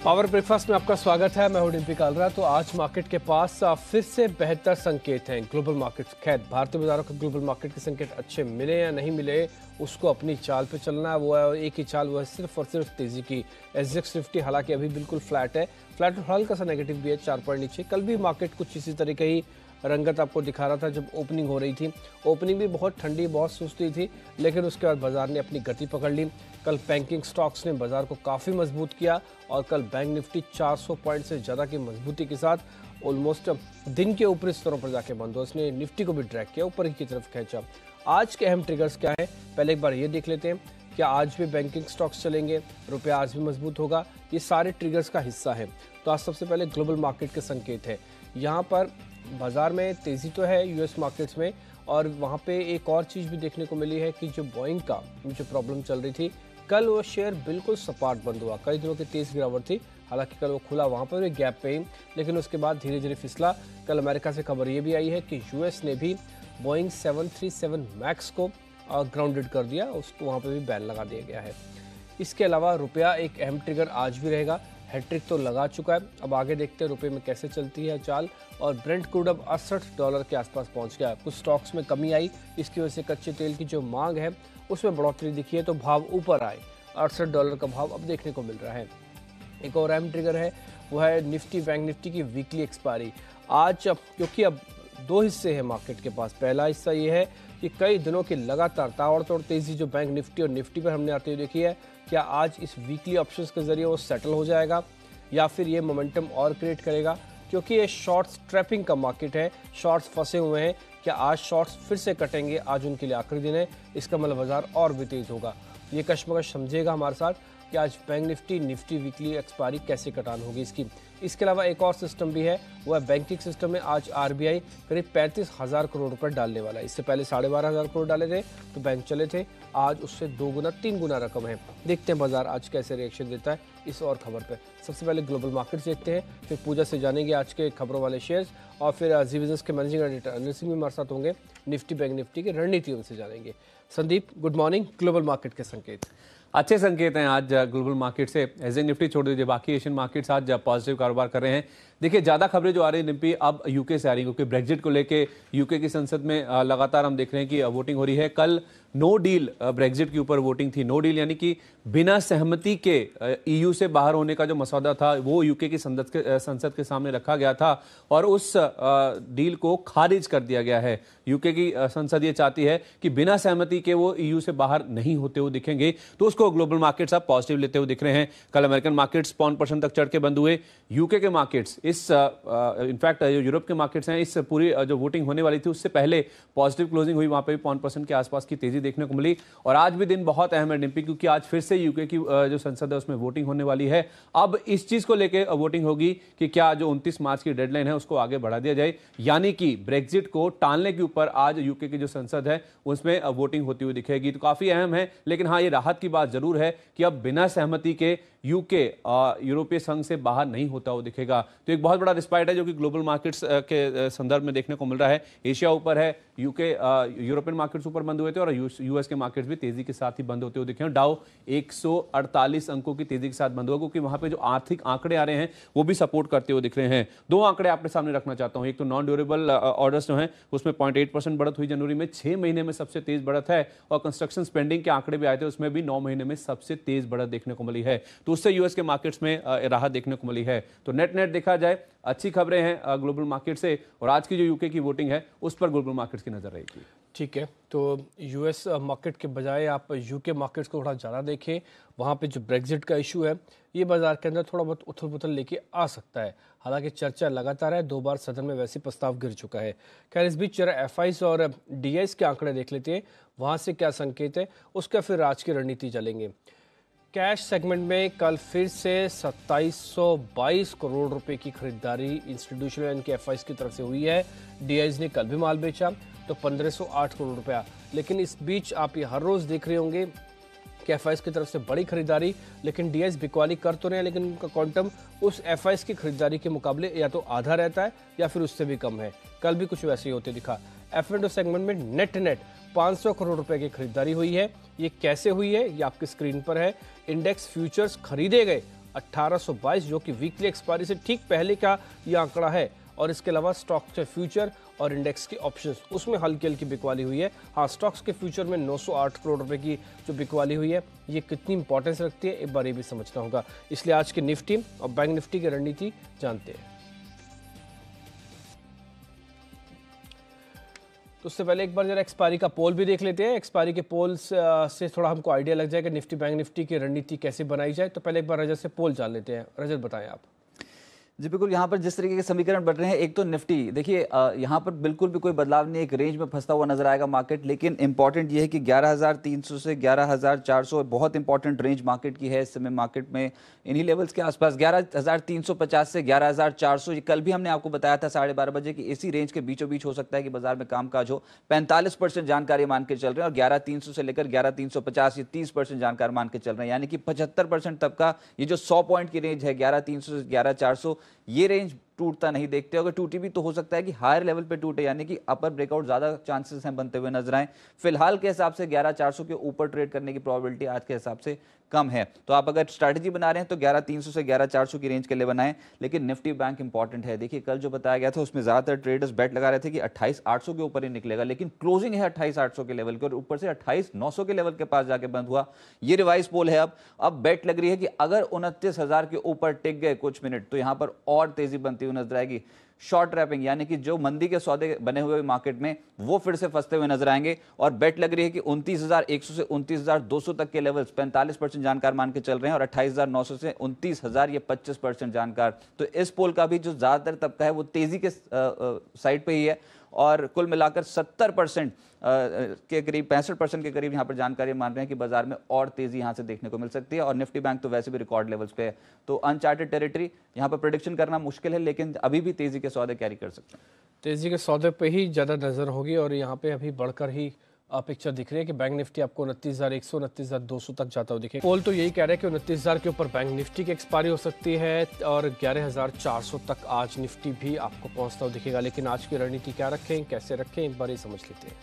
Power breakfast में आपका स्वागत है। मैं हूं डिम्पी कालरा। तो आज मार्केट के पास फिर से बेहतर संकेत हैं। ग्लोबल मार्केट, खैर भारतीय बाजारों को ग्लोबल मार्केट के संकेत अच्छे मिले या नहीं मिले, उसको अपनी चाल पे चलना है। वो है एक ही चाल, वो है सिर्फ और सिर्फ तेजी की। एसजेएक्स निफ्टी हालांकि अभी बिल्कुल फ्लैट है, फ्लैट और हल्का सा नेगेटिव भी है, 4 पॉइंट नीचे। कल भी मार्केट कुछ इसी तरीके ही रंगत आपको दिखा रहा था जब ओपनिंग हो रही थी। ओपनिंग भी बहुत ठंडी, बहुत सुस्ती थी, लेकिन उसके बाद बाजार ने अपनी गति पकड़ ली। कल बैंकिंग स्टॉक्स ने बाजार को काफ़ी मजबूत किया और कल बैंक निफ्टी 400 पॉइंट से ज़्यादा की मजबूती के साथ ऑलमोस्ट दिन के ऊपरी स्तरों पर जाके बंद हुआ। उसने निफ्टी को भी ड्रैग किया, ऊपर की तरफ खींचा। आज के अहम ट्रिगर्स क्या है, पहले एक बार ये देख लेते हैं। क्या आज भी बैंकिंग स्टॉक्स चलेंगे, रुपया आज भी मजबूत होगा, ये सारे ट्रिगर्स का हिस्सा है। तो आज सबसे पहले ग्लोबल मार्केट के संकेत है। यहाँ पर बाजार में तेजी तो है यूएस मार्केट्स में, और वहाँ पे एक और चीज़ भी देखने को मिली है कि जो बोइंग का जो प्रॉब्लम चल रही थी, कल वो शेयर बिल्कुल सपाट बंद हुआ। कई दिनों की तेज गिरावट थी, हालांकि कल वो खुला वहाँ पर भी गैप पे ही, लेकिन उसके बाद धीरे धीरे फिसला। कल अमेरिका से खबर ये भी आई है कि यूएस ने भी बोइंग 737 मैक्स को ग्राउंडेड कर दिया, उसको वहाँ पर भी बैन लगा दिया गया है। इसके अलावा रुपया एक अहम ट्रिगर आज भी रहेगा। हैट्रिक तो लगा चुका है, अब आगे देखते हैं रुपये में कैसे चलती है चाल। और ब्रेंट क्रूड अब $68 के आसपास पहुंच गया। कुछ स्टॉक्स में कमी आई, इसकी वजह से कच्चे तेल की जो मांग है उसमें बढ़ोतरी दिखी है, तो भाव ऊपर आए। $68 का भाव अब देखने को मिल रहा है। एक और अहम ट्रिगर है, वो है निफ्टी, बैंक निफ्टी की वीकली एक्सपायरी आज। क्योंकि अब दो हिस्से हैं मार्केट के पास। पहला हिस्सा ये है कि कई दिनों की लगातार ताबड़तोड़ तेजी जो बैंक निफ्टी और निफ्टी पर हमने आते हुए देखी है, क्या आज इस वीकली ऑप्शंस के जरिए वो सेटल हो जाएगा या फिर ये मोमेंटम और क्रिएट करेगा? क्योंकि ये शॉर्ट्स ट्रैपिंग का मार्केट है, शॉर्ट्स फंसे हुए हैं। क्या आज शॉर्ट्स फिर से कटेंगे? आज उनके लिए आखिरी दिन है, इसका मतलब बाजार और भी तेज होगा। ये कशमकश समझेगा हमारे साथ कि आज बैंक निफ्टी वीकली एक्सपायरी कैसे कटान होगी इसकी। इसके अलावा एक और सिस्टम भी है, वो है बैंकिंग सिस्टम में आज आरबीआई करीब 35,000 करोड़ रुपए डालने वाला है। इससे पहले 12,500 करोड़ डाले थे तो बैंक चले थे, आज उससे 2 गुना 3 गुना रकम है। देखते हैं बाजार आज कैसे रिएक्शन देता है इस और खबर पे। सबसे पहले ग्लोबल मार्केट्स देखते हैं, फिर पूजा से जानेंगे आज के खबरों वाले शेयर्स, और फिर जी बिजनेस के मैनेजिंग एडिटर अनिल सिंह भी हमारे साथ होंगे। निफ्टी बैंक निफ्टी की रणनीति उनसे जानेंगे। Sandeep, good morning. Global market के संकेत अच्छे संकेत हैं आज ग्लोबल मार्केट से। एज ए निफ्टी छोड़ दीजिए, बाकी एशियन मार्केट्स आज पॉजिटिव कारोबार कर रहे हैं। देखिए, ज़्यादा खबरें जो आ रही है निम्पी अब यूके से आ रही है, क्योंकि ब्रेग्जिट को लेके यूके की संसद में लगातार हम देख रहे हैं कि वोटिंग हो रही है। कल नो डील ब्रेग्जिट के ऊपर वोटिंग थी। नो डील यानी कि बिना सहमति के ईयू से बाहर होने का जो मसौदा था वो यूके की संसद के सामने रखा गया था, और उस डील को खारिज कर दिया गया है। यूके की संसद ये चाहती है कि बिना सहमति के वो ईयू से बाहर नहीं होते हुए दिखेंगे, तो उसको ग्लोबल मार्केट्स अब पॉजिटिव लेते हुए दिख रहे हैं। कल अमेरिकन मार्केट्स 0.5% तक चढ़ के बंद हुए। यूके के मार्केट्स इनफैक्ट जो यूरोप के मार्केट्स हैं, इस पूरी जो वोटिंग होने वाली थी उससे पहले पॉजिटिव क्लोजिंग हुई, वहां पे भी 0.5% के आसपास की तेजी देखने को मिली। और आज भी दिन बहुत अहम है डिम्पी, क्योंकि आज फिर से यूके की जो संसद है उसमें वोटिंग होने वाली है। अब इस चीज को लेकर वोटिंग होगी कि क्या जो 29 मार्च की डेडलाइन है उसको आगे बढ़ा दिया जाए, यानी कि ब्रेग्जिट को टालने के ऊपर आज यूके की जो संसद है उसमें वोटिंग होती हुई दिखेगी। तो काफी अहम है, लेकिन हाँ, ये राहत की बात जरूर है कि अब बिना सहमति के यूके यूरोपीय संघ से बाहर नहीं होता हुआ दिखेगा। तो एक बहुत बड़ा रिस्पाइट है जो कि ग्लोबल मार्केट्स के संदर्भ में देखने को मिल रहा है। एशिया ऊपर है, यूके यूरोपियन मार्केट्स ऊपर बंद हुए थे, और यूएस के मार्केट्स भी तेजी के साथ ही बंद होते हुए दिखे। डाउ 148 अंकों की तेजी के साथ बंद हुआ, क्योंकि वहां पे जो आर्थिक आंकड़े आ रहे हैं वो भी सपोर्ट करते हुए दिख रहे हैं। दो आंकड़े आपके सामने रखना चाहता हूं। एक तो नॉन ड्यूरेबल ऑर्डर्स जो हैं उसमें 0.8% बढ़त हुई जनवरी में, 6 महीने में सबसे तेज बढ़त है। और कंस्ट्रक्शन स्पेंडिंग के आंकड़े भी आए थे, उसमें भी 9 महीने में सबसे तेज बढ़त देखने को मिली है। तो उससे यूएस के मार्केट्स में राहत देखने को मिली है। तो नेट देखा जाए अच्छी खबरें हैं ग्लोबल मार्केट से, और आज की जो यूके की वोटिंग है उस पर ग्लोबल मार्केट्स की नजर रहेगी। ठीक है, तो यूएस मार्केट के बजाय आप यूके मार्केट्स को थोड़ा ज़्यादा देखें। वहाँ पे जो ब्रेग्जिट का इशू है ये बाजार के अंदर थोड़ा बहुत उथल पुथल लेके आ सकता है। हालांकि चर्चा लगातार है, 2 बार सदन में वैसे प्रस्ताव गिर चुका है। खैर, इस बीच जरा एफआईस और डीआईस के आंकड़े देख लेते हैं, वहाँ से क्या संकेत है, उसका फिर आज की रणनीति चलेंगे। कैश सेगमेंट में कल फिर से 2722 करोड़ रुपए की खरीदारी इंस्टीट्यूशनल यानी कि एफआईस की तरफ से हुई है। डीआईस ने कल भी माल बेचा तो 1508 करोड़ रुपया। लेकिन इस बीच आप ये हर रोज देख रहे होंगे कि एफआईएस की तरफ से बड़ी खरीदारी, लेकिन डीआईएस बिकवाली कर तो रहे हैं, लेकिन उनका क्वांटम उस एफआईएस की खरीदारी के मुकाबले या तो आधा रहता है या फिर उससे भी कम है। कल भी कुछ वैसे ही होते दिखा। एफ&ओ सेगमेंट में नेट 500 करोड़ रुपए की खरीदारी हुई है। ये कैसे हुई है ये आपकी स्क्रीन पर है। इंडेक्स फ्यूचर्स खरीदे गए 1822, जो कि वीकली एक्सपायरी से ठीक पहले का ये आंकड़ा है। और इसके अलावा स्टॉक्स के फ्यूचर और इंडेक्स के ऑप्शंस, उसमें हल्की हल्की बिकवाली हुई है। हाँ, स्टॉक्स के फ्यूचर में 908 करोड़ रुपए की जो बिकवाली हुई है, ये कितनी इंपॉर्टेंस रखती है, एक बार ये भी समझना होगा। इसलिए आज के निफ्टी और बैंक निफ्टी की रणनीति जानते हैं। तो उससे पहले एक बार जरा एक्सपायरी का पोल भी देख लेते हैं। एक्सपायरी के पोल से थोड़ा हमको आइडिया लग जाएगा निफ्टी बैंक निफ्टी की रणनीति कैसे बनाई जाए। तो पहले एक बार रजत से पोल जान लेते हैं। रजत, बताएं आप। जी बिल्कुल, यहाँ पर जिस तरीके के समीकरण बन रहे हैं, एक तो निफ्टी देखिए यहाँ पर बिल्कुल भी कोई बदलाव नहीं, एक रेंज में फंसता हुआ नजर आएगा मार्केट। लेकिन इंपॉर्टेंट ये है कि 11,300 से 11,400 बहुत इंपॉर्टेंट रेंज मार्केट की है इस समय। मार्केट में इन्हीं लेवल्स के आसपास 11,350 से 11,400, ये कल भी हमने आपको बताया था 12:30 बजे कि इसी रेंज के बीचों बीच हो सकता है कि बाजार में कामकाज हो। 45% जानकारी मान के चल रहे हैं, और 11,300 से लेकर 11,350 ये 30% जानकार मान के चल रहे हैं। यानी कि 75% तक का ये जो 100 पॉइंट की रेंज है 11,300 से 11,400, ये रेंज टूटता नहीं देखते। अगर टूटी भी तो हो सकता है कि हायर लेवल पे टूटे, यानी कि अपर ब्रेकआउट ज्यादा चांसेस हैं बनते हुए नजर आए। फिलहाल के हिसाब से 11,400 के ऊपर ट्रेड करने की प्रोबेबिलिटी आज के हिसाब से कम है। तो आप अगर स्ट्रैटेजी बना रहे हैं तो 11,300 से 11,400 की रेंज के लिए बनाएं। लेकिन निफ्टी बैंक इंपॉर्टेंट है। देखिए कल जो बताया गया था उसमें ज्यादातर ट्रेडर्स बेट लगा रहे थे कि 28,800 के ऊपर ही निकलेगा, लेकिन क्लोजिंग है 28,800 के लेवल के, और ऊपर से 28,900 के लेवल के पास जाके बंद हुआ। ये रिवाइज पोल है। अब बेट लग रही है कि अगर 29,000 के ऊपर टिक गए कुछ मिनट तो यहां पर और तेजी बनती हुई नजर आएगी। शॉर्ट ट्रैपिंग, यानी कि जो मंदी के सौदे बने हुए मार्केट में वो फिर से फंसते हुए नजर आएंगे। और बेट लग रही है कि 29,100 से 29,200 तक के लेवल्स 45% जानकार मान के चल रहे हैं, और 28,900 से 29,000 ये 25% जानकार। तो इस पोल का भी जो ज्यादातर तबका है वो तेजी के साइड पे ही है, और कुल मिलाकर 70% के करीब 65% के करीब यहाँ पर जानकारी मान रहे हैं कि बाजार में और तेजी यहाँ से देखने को मिल सकती है। और निफ्टी बैंक तो वैसे भी रिकॉर्ड लेवल्स पे है, तो अनचार्टेड टेरिटरी, यहाँ पर प्रेडिक्शन करना मुश्किल है, लेकिन अभी भी तेजी के सौदे कैरी कर सकते हैं। तेजी के सौदे पे ही ज़्यादा नज़र होगी, और यहाँ पे अभी बढ़कर ही पिक्चर दिख रही है कि बैंक निफ्टी आपको 29,100 29,200 तक जाता हुआ दिखे। पोल तो यही कह रहा है कि 29,000 के ऊपर बैंक निफ्टी की एक्सपायरी हो सकती है, और 11,400 तक आज निफ्टी भी आपको पहुंचता हुआ दिखेगा। लेकिन आज की रणनीति क्या रखें, कैसे रखें, एक बार ये समझ लेते हैं।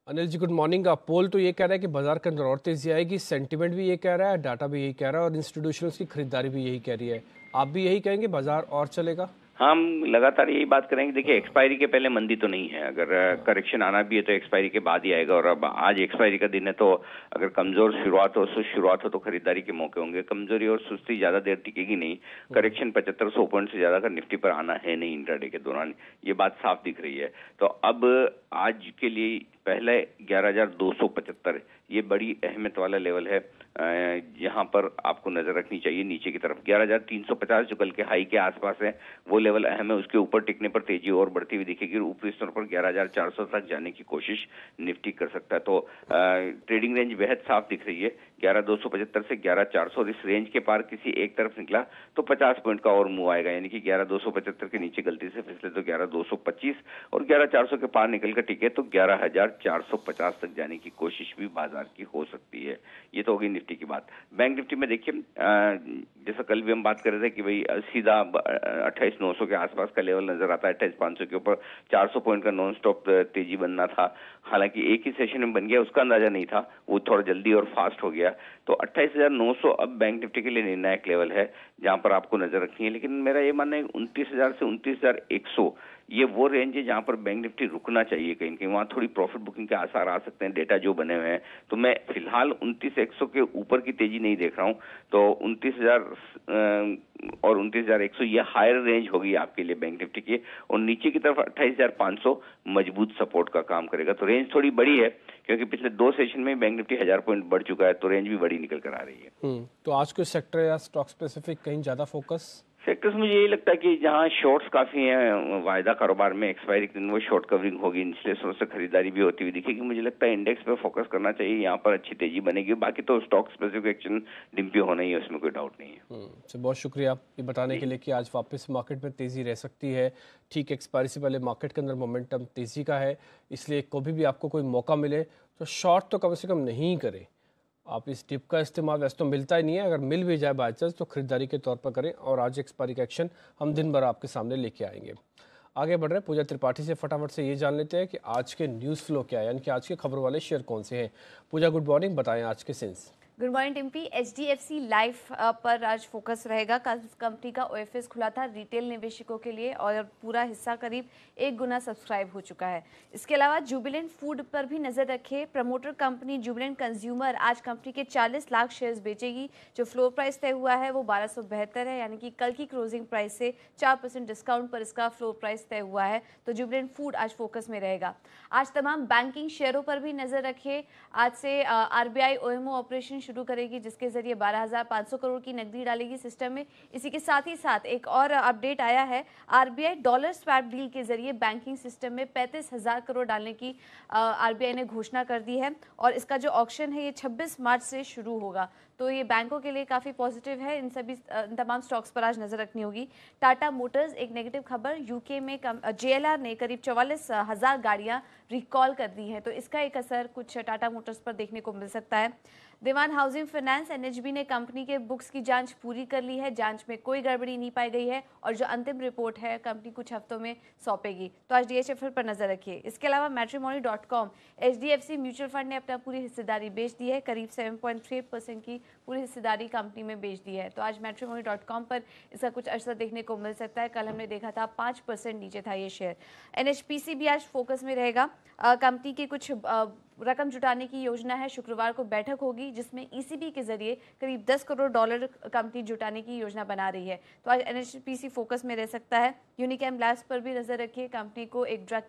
Anil ji, good morning. पोल तो ये कह रहा है कि बाजार के अंदर और तेजी आएगी, सेंटीमेंट भी ये कह रहा है, डाटा भी यही कह रहा है, और इंस्टीट्यूशनल्स की खरीदारी भी यही कह रही है। आप भी यही कहेंगे बाजार और चलेगा? हम लगातार यही बात करेंगे। देखिए एक्सपायरी के पहले मंदी तो नहीं है, अगर करेक्शन आना भी है तो एक्सपायरी के बाद ही आएगा। और अब आज एक्सपायरी का दिन है, तो अगर कमजोर शुरुआत हो, सुस्त शुरुआत हो तो खरीदारी के मौके होंगे। कमजोरी और सुस्ती ज्यादा देर टिकेगी नहीं। करेक्शन 7500 पॉइंट से ज्यादा का निफ्टी पर आना है नहीं इंट्राडे के दौरान, ये बात साफ दिख रही है। तो अब आज के लिए पहले 11,275 ये बड़ी अहमियत वाला लेवल है, यहाँ पर आपको नजर रखनी चाहिए। नीचे की तरफ 11,350 जो कल के हाई के आसपास है वो लेवल अहम है, उसके ऊपर टिकने पर तेजी और बढ़ती हुई दिखेगी। ऊपरी स्तर पर 11,400 तक जाने की कोशिश निफ्टी कर सकता है। तो ट्रेडिंग रेंज बेहद साफ दिख रही है, 11,275 से 11,400, और इस रेंज के पार किसी एक तरफ निकला तो 50 पॉइंट का और मूव आएगा। यानी कि 11,275 के नीचे गलती से फिसले तो 11,225, और 11,400 के पार निकल कर टिके तो 11,450 तक जाने की कोशिश भी बाजार की हो सकती है। ये तो होगी निफ्टी की बात। बैंक निफ्टी में देखिए जैसा कल भी हम बात कर रहे थे कि भाई सीधा 28,900 के आसपास का लेवल नजर आता है। 28,500 के ऊपर 400 पॉइंट का नॉन स्टॉप तेजी बनना था, हालांकि एक ही सेशन में बन गया, उसका अंदाजा नहीं था, वो थोड़ा जल्दी और फास्ट हो गया। तो 28,900 अब बैंक निफ्टी के लिए निर्णायक लेवल है जहां पर आपको नजर रखनी है। लेकिन मेरा ये मानना है 29,000 से 29,100 ये वो रेंज है जहां पर बैंक निफ्टी रुकना चाहिए। कहीं कहीं वहां थोड़ी प्रॉफिट बुकिंग के आसार आ सकते हैं, डेटा जो बने हुए हैं। तो मैं फिलहाल 29,100 के ऊपर की तेजी नहीं देख रहा हूं। तो 29,000 और 29,100 ये हायर रेंज होगी आपके लिए बैंक निफ्टी की, और नीचे की तरफ 28,500 मजबूत सपोर्ट का काम करेगा। तो रेंज थोड़ी बड़ी है क्योंकि पिछले 2 सेशन में बैंक निफ्टी 1000 पॉइंट बढ़ चुका है, तो रेंज भी बड़ी निकल कर आ रही है। तो आज के सेक्टर या स्टॉक स्पेसिफिक कहीं ज्यादा फोकस? सेक्टर्स मुझे यही लगता है कि जहां शॉर्ट्स काफी हैं, वायदा कारोबार में एक्सपायरी के दिन वो शॉर्ट कवरिंग होगी, निचले स्रोत से खरीदारी भी होती हुई दिखेगी। मुझे लगता है इंडेक्स पे फोकस करना चाहिए, यहाँ पर अच्छी तेजी बनेगी। बाकी तो स्टॉक स्पेसिफिक एक्शन डिम्पी होना ही है, उसमें कोई डाउट नहीं है। बहुत शुक्रिया ये बताने के लिए कि आज वापस मार्केट में तेजी रह सकती है। ठीक एक्सपायरी से पहले मार्केट के अंदर मोमेंटम तेजी का है, इसलिए कभी भी आपको कोई मौका मिले तो शॉर्ट तो कम से कम नहीं करें। आप इस टिप का इस्तेमाल वैसे तो मिलता ही नहीं है, अगर मिल भी जाए बाई चांस तो खरीदारी के तौर पर करें। और आज एक्सपायरी का एक्शन हम दिन भर आपके सामने लेके आएंगे। आगे बढ़ रहे हैं पूजा त्रिपाठी से, फटाफट से ये जान लेते हैं कि आज के न्यूज़ फ्लो क्या है, यानी कि आज के खबरों वाले शेयर कौन से हैं। पूजा गुड मॉर्निंग, बताएं आज के सेंस। गुड मॉर्निंग टिम्पी। HDFC लाइफ पर आज फोकस रहेगा। कंपनी का OFS खुला था रिटेल निवेशकों के लिए और पूरा हिस्सा करीब 1 गुना सब्सक्राइब हो चुका है। इसके अलावा जुबिलेंट फूड पर भी नजर रखें। प्रमोटर कंपनी जुबिलेंट कंज्यूमर आज कंपनी के 40 लाख शेयर्स बेचेगी। जो फ्लोर प्राइस तय हुआ है वो 1272 है, यानी कि कल की क्लोजिंग प्राइस से 4% डिस्काउंट पर इसका फ्लोर प्राइस तय हुआ है। तो जुबिलेंट फूड आज फोकस में रहेगा। आज तमाम बैंकिंग शेयरों पर भी नजर रखें। आज से RBI OMO ऑपरेशन शुरू करेगी, जिसके जरिए 12,500 करोड़ की नकदी डालेगी सिस्टम में। इसी के साथ ही साथ एक और अपडेट आया है, RBI डॉलर स्वैप डील के जरिए बैंकिंग सिस्टम में 35,000 करोड़ डालने की RBI ने घोषणा कर दी है और इसका जो ऑक्शन है ये 26 मार्च से शुरू होगा। तो ये बैंकों के लिए काफ़ी पॉजिटिव है। इन तमाम स्टॉक्स पर आज नजर रखनी होगी। टाटा मोटर्स, एक नेगेटिव खबर, यूके में JLR ने करीब 44,000 गाड़ियां रिकॉल कर दी हैं, तो इसका एक असर कुछ टाटा मोटर्स पर देखने को मिल सकता है। दीवान हाउसिंग फाइनेंस NHB ने कंपनी के बुक्स की जांच पूरी कर ली है। जांच में कोई गड़बड़ी नहीं पाई गई है और जो अंतिम रिपोर्ट है कंपनी कुछ हफ्तों में सौंपेगी। तो आज DHFL पर नजर रखिए। इसके अलावा Matrimony.com, HDFC म्यूचुअल फंड ने अपना पूरी हिस्सेदारी बेच दी है। करीब 7.3% की पूरी हिस्सेदारी कंपनी में बेच दी है। तो आज Matrimony.com पर इसका कुछ असर देखने को मिल सकता है। कल हमने देखा था 5% नीचे था ये शेयर। NHPC भी आज फोकस में रहेगा। कंपनी की कुछ रकम जुटाने की योजना है। शुक्रवार को बैठक होगी जिसमें ECB के जरिए करीब $10 करोड़ कंपनी जुटाने की योजना बना रही है। तो आज NHPC फोकस में रह सकता है। यूनिकैम लैब्स पर भी नजर रखिए। कंपनी को एक ड्रग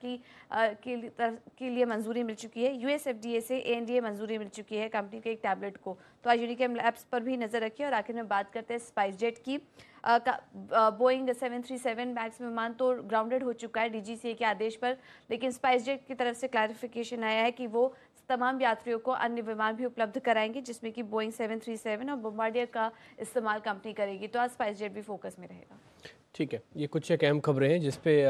के लिए मंजूरी मिल चुकी है। US FDA से ANDA मंजूरी मिल चुकी है कंपनी के एक टैबलेट को। तो आज यूनिकैम लैब्स पर भी नजर रखिए। और आखिर में बात करते हैं स्पाइसजेट की। बोइंग 737 मैक्स विमान तो ग्राउंडेड हो चुका है DGCA के आदेश पर, लेकिन स्पाइसजेट की तरफ से क्लैरिफिकेशन आया है कि वो तमाम यात्रियों को अन्य विमान भी उपलब्ध कराएंगे, जिसमें कि बोइंग 737 और बोम्बार्डियर का इस्तेमाल कंपनी करेगी। तो आज स्पाइसजेट भी फोकस में रहेगा। ठीक है, ये कुछ एक अहम खबरें हैं जिसपे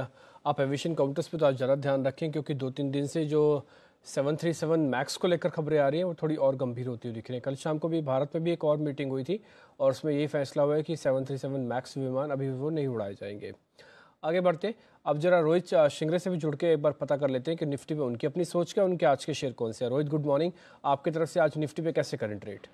आप एविएशन काउंटर्स पे तो आज ज़्यादा ध्यान रखें, क्योंकि 2-3 दिन से जो 737 मैक्स को लेकर खबरें आ रही हैं वो थोड़ी और गंभीर होती हुई दिख रही हैं। कल शाम को भी भारत में भी एक और मीटिंग हुई थी और उसमें यही फैसला हुआ है कि 737 मैक्स विमान अभी वो नहीं उड़ाए जाएंगे। आगे बढ़ते, अब जरा रोहित शिंगरे से भी जुड़ के एक बार पता कर लेते हैं कि निफ्टी पे उनकी अपनी सोच क्या, उनके आज के शेयर कौन से हैं। रोहित गुड मॉर्निंग, आपकी तरफ से आज निफ्टी पे कैसे current rate?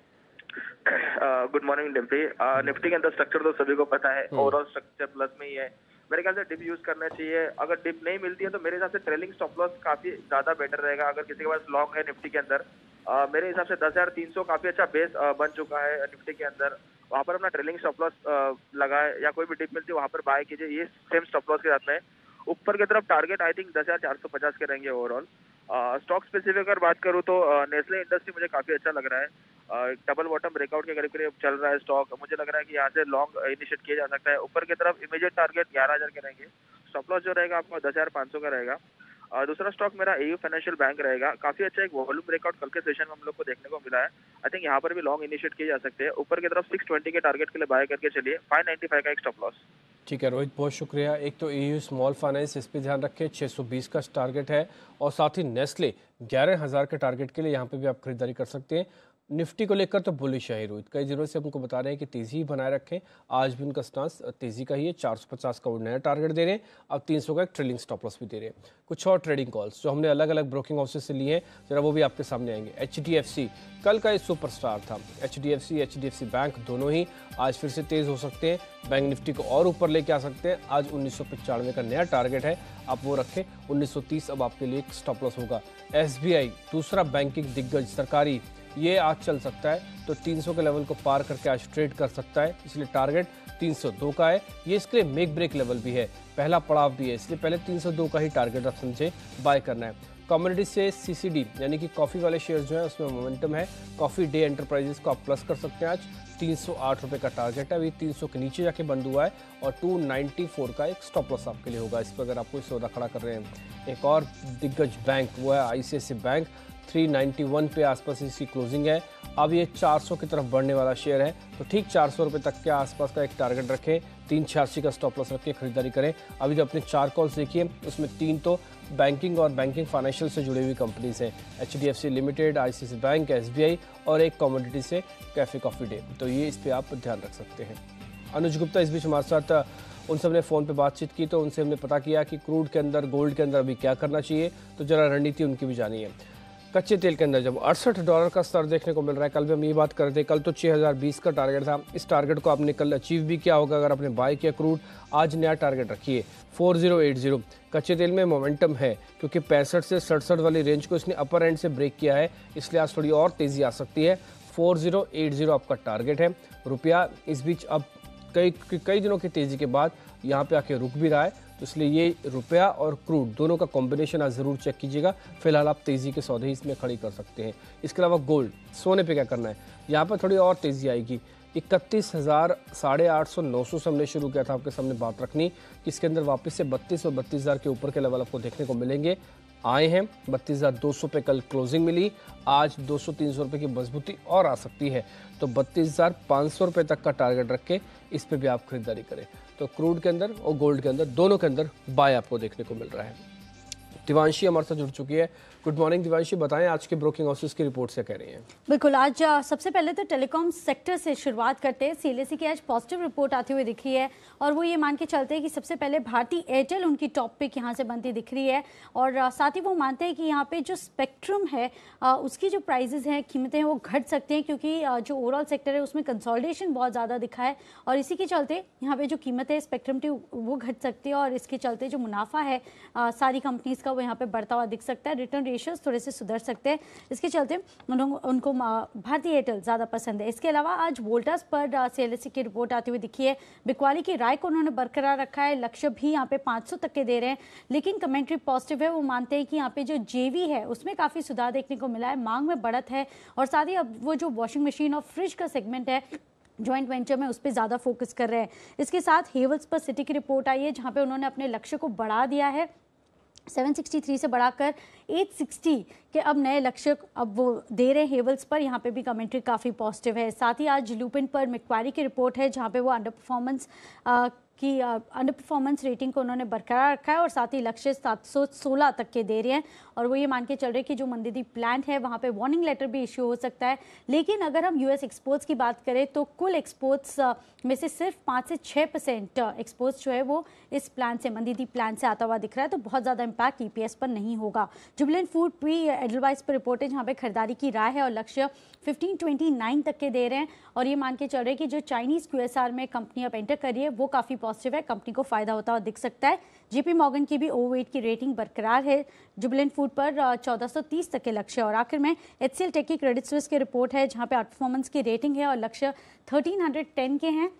Good morning Dimpy. Nifty के अंदर स्ट्रक्चर तो सभी को पता है, ओवरऑल स्ट्रक्चर प्लस में ही है। मेरे ख्याल से डिप यूज करना चाहिए। अगर डिप नहीं मिलती है तो मेरे हिसाब से ट्रेलिंग स्टॉप लॉस काफी ज्यादा बेटर रहेगा। अगर किसी के पास लॉन्ग है निफ्टी के अंदर, मेरे हिसाब से 10,300 काफी अच्छा बेस बन चुका है निफ्टी के अंदर। वहां पर अपना ट्रेलिंग स्टॉप लॉस लगाए या कोई भी डिप मिलती है वहां पर बाय कीजिए। ये सेम स्टॉप लॉस के साथ में ऊपर की तरफ टारगेट आई थिंक 10,450 के रहेंगे ओवरऑल। स्टॉक स्पेसिफिक अगर बात करूं तो नेस्ले इंडस्ट्री मुझे काफी अच्छा लग रहा है। डबल बॉटम ब्रेकआउट के करीब करीब चल रहा है स्टॉक। मुझे लग रहा है कि यहाँ से लॉन्ग इनिशिएट किया जा सकता है। ऊपर की तरफ इमीडिएट टारगेट 11,000 के रहेंगे। स्टॉप लॉस जो रहेगा आपका 10,500 का रहेगा। दूसरा स्टॉक मेरा AU फाइनेंशियल बैंक रहेगा। काफी अच्छा एक वॉल्यूम ब्रेकआउट कल के सेशन में हम लोग को देखने को मिला है। आई थिंक यहाँ पर भी लॉन्ग इनिशिएट किए जा सकते हैं। ऊपर की तरफ 620 के टारगेट के लिए बाय करके चलिए। 595 का एक स्टॉप लॉस। ठीक है रोहित, बहुत शुक्रिया। एक तो AU स्मॉल फाइनेंस, इस पर ध्यान रखें, 620 का टारगेट है और साथ ही नेस्ले 11,000 के टारगेट के लिए यहाँ पे भी आप खरीदारी कर सकते हैं। निफ्टी को लेकर तो बुलिश है रोहित, कई दिनों से हमको बता रहे हैं कि तेजी ही बनाए रखें। आज भी उनका स्टांस तेजी का ही है। 450 का वो नया टारगेट दे रहे हैं, अब 300 का एक ट्रेलिंग स्टॉप लॉस भी दे रहे हैं। कुछ और ट्रेडिंग कॉल्स जो हमने अलग अलग ब्रोकिंग हाउसेस से लिए हैं, जरा वो भी आपके सामने आएंगे। HDFC कल का ये सुपरस्टार था। HDFC बैंक दोनों ही आज फिर से तेज हो सकते हैं। बैंक निफ्टी को और ऊपर लेके आ सकते हैं। आज 1995 का नया टारगेट है, आप वो रखें। 1930 अब आपके लिए एक स्टॉप लॉस होगा। SBI दूसरा बैंकिंग दिग्गज सरकारी, ये आज चल सकता है तो 300 के लेवल को पार करके आज ट्रेड कर सकता है, इसलिए टारगेट 302 का है। ये इसके लिए मेक ब्रेक लेवल भी है, पहला पड़ाव भी है, इसलिए पहले 302 का ही टारगेट आप समझे बाय करना है। कम्युनिटी से CCD यानी कि कॉफ़ी वाले शेयर जो है उसमें मोमेंटम है। कॉफ़ी डे एंटरप्राइजेस को आप प्लस कर सकते हैं। आज 308 रुपये का टारगेट है, अभी 300 के नीचे जाके बंद हुआ है और 294 का एक स्टॉप लॉस आपके लिए होगा। इस पर अगर आप कोई सौदा खड़ा कर रहे हैं। एक और दिग्गज बैंक वो है ICICI बैंक, 391 पे आसपास इसकी क्लोजिंग है। अब ये 400 की तरफ बढ़ने वाला शेयर है, तो ठीक 400 रुपये तक के आसपास का एक टारगेट रखें। 386 का स्टॉप लॉस रख के खरीदारी करें। अभी जो अपने 4 कॉल्स देखिए उसमें 3 तो बैंकिंग और बैंकिंग फाइनेंशियल से जुड़ी हुई कंपनीज हैं। HDFC limited, ICICI bank, SBI और एक कमोडिटी से कैफे कॉफ़ी डे। तो ये इस पर आप ध्यान रख सकते हैं। अनुज गुप्ता इस बीच हमारे साथ उनसे हमने फ़ोन पे बातचीत की तो उनसे हमने पता किया कि क्रूड के अंदर, गोल्ड के अंदर अभी क्या करना चाहिए, तो जरा रणनीति उनकी भी जानी है। कच्चे तेल के अंदर जब $68 का स्तर देखने को मिल रहा है, कल भी हम ये बात कर रहे थे, कल तो 6020 का टारगेट था, इस टारगेट को आपने कल अचीव भी किया होगा अगर आपने बाय किया क्रूड। आज नया टारगेट रखिए 4080। कच्चे तेल में मोमेंटम है क्योंकि 65 से 67 वाली रेंज को इसने अपर एंड से ब्रेक किया है, इसलिए आज थोड़ी और तेज़ी आ सकती है। 4080 आपका टारगेट है। रुपया इस बीच अब कई दिनों की तेज़ी के बाद यहाँ पे आके रुक भी रहा है, तो इसलिए ये रुपया और क्रूड दोनों का कॉम्बिनेशन आज ज़रूर चेक कीजिएगा। फिलहाल आप तेज़ी के सौदे इसमें खड़ी कर सकते हैं। इसके अलावा गोल्ड, सोने पे क्या करना है, यहाँ पर थोड़ी और तेज़ी आएगी। 31,000, 850, 900 से हमने शुरू किया था आपके सामने बात रखनी कि इसके अंदर वापस से 32 और 32,000 के ऊपर के लेवल आपको देखने को मिलेंगे। आए हैं 32,200 पे कल क्लोजिंग मिली, आज 200-300 रुपये की मजबूती और आ सकती है, तो 32,500 रुपये तक का टारगेट रख के इस पे भी आप खरीदारी करें। तो क्रूड के अंदर और गोल्ड के अंदर दोनों के अंदर बाय आपको देखने को मिल रहा है। दिवांशी हमारे साथ जुड़ चुकी है। गुड मॉर्निंग दिवांशी, बताएं आज के ब्रोकिंग हाउसेस की रिपोर्ट से कह रही हैं। बिल्कुल, आज सबसे पहले तो टेलीकॉम सेक्टर से शुरुआत करते हैं। सीएलएसई की आज पॉजिटिव रिपोर्ट आती हुई दिख रही है और वो ये मान के चलते हैं कि सबसे पहले भारती एयरटेल उनकी टॉप पिक यहाँ से बनती दिख रही है और साथ ही वो मानते हैं कि यहाँ पे जो स्पेक्ट्रम है उसकी जो प्राइजेस हैं, कीमतें हैं, वो घट सकते हैं क्योंकि जो ओवरऑल सेक्टर है उसमें कंसोलिडेशन बहुत ज़्यादा दिखा है और इसी के चलते यहाँ पे जो कीमत है स्पेक्ट्रम की वो घट सकती है और इसके चलते जो मुनाफा है सारी कंपनीज का वो यहाँ पे बढ़ता हुआ दिख सकता है। रिटर्न रेशियोज थोड़े से सुधर सकते हैं, इसके चलते उनको भारती एयरटेल ज़्यादा पसंद है। इसके अलावा आज वोल्टास पर सीएलएसई की रिपोर्ट आती हुई दिखी है। बिकवाली की राय को उन्होंने बरकरार रखा है, लक्ष्य भी यहाँ पे 500 तक के दे रहे हैं, लेकिन कमेंट्री पॉजिटिव है। वो मानते हैं कि यहाँ पे जो जेवी है उसमें काफ़ी सुधार देखने को मिला है, मांग में बढ़त है और साथ ही अब वो जो वॉशिंग मशीन और फ्रिज का सेगमेंट है जॉइंट वेंचर में उस पर ज़्यादा फोकस कर रहे हैं। इसके साथ हेवल्स पर सिटी की रिपोर्ट आई है जहाँ पे उन्होंने अपने लक्ष्य को बढ़ा दिया है, 763 से बढ़ाकर 860 के अब नए लक्ष्य अब वो दे रहे हैं हेवल्स पर। यहाँ पे भी कमेंट्री काफ़ी पॉजिटिव है। साथ ही आज लुपिन पर मैक्वारी की रिपोर्ट है जहाँ पे वो अंडर परफॉर्मेंस रेटिंग को उन्होंने बरकरार रखा है और साथ ही लक्ष्य 716 तक के दे रहे हैं और वो ये मान के चल रहे हैं कि जो मंदीदी प्लांट है वहाँ पे वार्निंग लेटर भी इश्यू हो सकता है। लेकिन अगर हम यूएस एक्सपोर्ट्स की बात करें तो कुल एक्सपोर्ट्स में से सिर्फ 5 से 6% एक्सपोर्ट्स जो है वो इस प्लान से, मंदीदी प्लान से आता हुआ दिख रहा है, तो बहुत ज़्यादा इम्पैक्ट ईपीएस पर नहीं होगा। जुबिलेंट फूड प्री एडलवाइस पर रिपोर्ट है जहाँ पे खरीदारी की राय है और लक्ष्य 1529 तक के दे रहे हैं और ये मान के चल रहे हैं कि जो चाइनीज़ क्यूएसआर में कंपनी अब एंटर कर रही है वो काफ़ी पॉजिटिव है, कंपनी को फायदा होता हुआ दिख सकता है। जेपी मॉर्गन की भी ओवरवेट की रेटिंग बरकरार है, जुबिलेंट फूड पर 1430 तक के लक्ष्य। और आखिर में एचसीएल टेक की क्रेडिट स्विस की रिपोर्ट है जहां पे आउटपरफॉर्मेंस की रेटिंग है और लक्ष्य 1310 के हैं।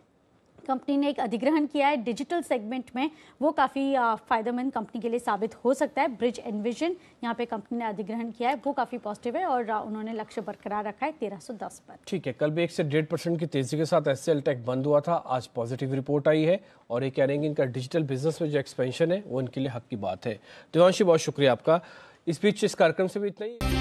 कंपनी ने एक अधिग्रहण किया है डिजिटल सेगमेंट में, वो काफ़ी फायदेमंद कंपनी के लिए साबित हो सकता है। ब्रिज एनविजन यहाँ पे कंपनी ने अधिग्रहण किया है, वो काफ़ी पॉजिटिव है और उन्होंने लक्ष्य बरकरार रखा है 1310 पर। ठीक है, कल भी 1 से 1.5% की तेजी के साथ एचसीएल टेक बंद हुआ था, आज पॉजिटिव रिपोर्ट आई है और ये कह रहे हैं कि इनका डिजिटल बिजनेस में जो एक्सपेंशन है वो इनके लिए हक की बात है। दिवांशी, बहुत शुक्रिया आपका। इस बीच इस कार्यक्रम से भी इतना ही।